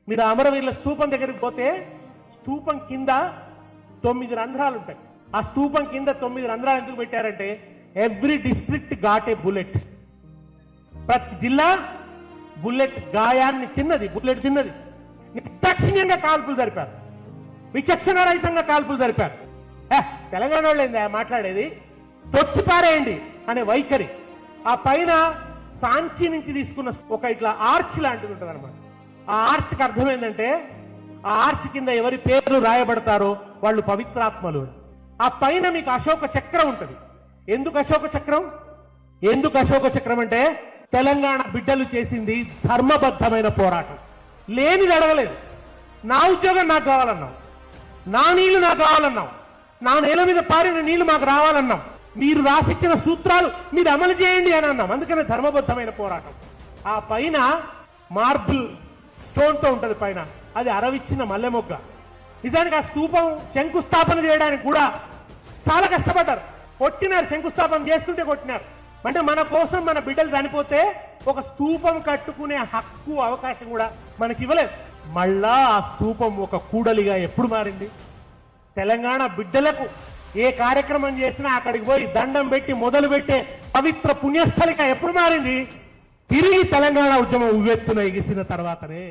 మీరు అమరవీరుల స్తూపం దగ్గరికి పోతే స్తూపం కింద 9 రంధ్రాలు ఉంటాయి. ఆ స్తూపం కింద 9 రంధ్రాలు ఎందుకు పెట్టారంటే every district got a bullet. ప్రతి జిల్లా బుల్లెట్ గాయాన్ని తిన్నది, బుల్లెట్ తిన్నది. నిర్దాక్షిణ్యంగా కాల్పులు జరిపారు, విచక్షణ రహితంగా కాల్పులు జరిపారు. తెలంగాణ వాళ్ళు ఏందా మాట్లాడేది, తొట్టిపారేయండి అనే వైఖరి. ఆ పైన సాంచి నుంచి తీసుకున్న ఒక ఇట్లా ఆర్చ్ లాంటిది ఉంటుంది అనమాట. ఆ ఆర్చ్కి అర్థం ఏంటంటే ఆ ఆర్చ్ కింద ఎవరి పేర్లు రాయబడతారో వాళ్ళు పవిత్రాత్మలు. ఆ పైన మీకు అశోక చక్రం ఉంటుంది. ఎందుకు అశోక చక్రం? ఎందుకు అశోక చక్రం అంటే తెలంగాణ బిడ్డలు చేసింది ధర్మబద్ధమైన పోరాటం. లేనిది అడగలేదు. నా ఉద్యోగం నాకు కావాలన్నాం, నా నీళ్లు నాకు కావాలన్నాం, నా నేల మీద పారిన నీళ్లు మాకు రావాలన్నాం, మీరు రాసిచ్చిన సూత్రాలు మీరు అమలు చేయండి అని అన్నాం. అందుకనే ధర్మబద్ధమైన పోరాటం. ఆ పైన మార్బుల్ స్టోన్తో ఉంటుంది పైన, అది అరవిచ్చిన మల్లెమొగ్గ. నిజానికి ఆ స్తూపం శంకుస్థాపన చేయడానికి కూడా చాలా కష్టపడ్డారు, కొట్టినారు. శంకుస్థాపన చేస్తుంటే కొట్టినారు. అంటే మన కోసం మన బిడ్డలు చనిపోతే ఒక స్తూపం కట్టుకునే హక్కు అవకాశం కూడా మనకి ఇవ్వలేదు. మళ్ళా ఆ స్తూపం ఒక కూడలిగా ఎప్పుడు మారింది? తెలంగాణ బిడ్డలకు ఏ కార్యక్రమం చేసినా అక్కడికి పోయి దండం పెట్టి మొదలు పెట్టే పవిత్ర పుణ్యస్థలిగా ఎప్పుడు మారింది? తిరిగి తెలంగాణ ఉద్యమం ఉవ్వెత్తున ఎగిసిన తర్వాతనే.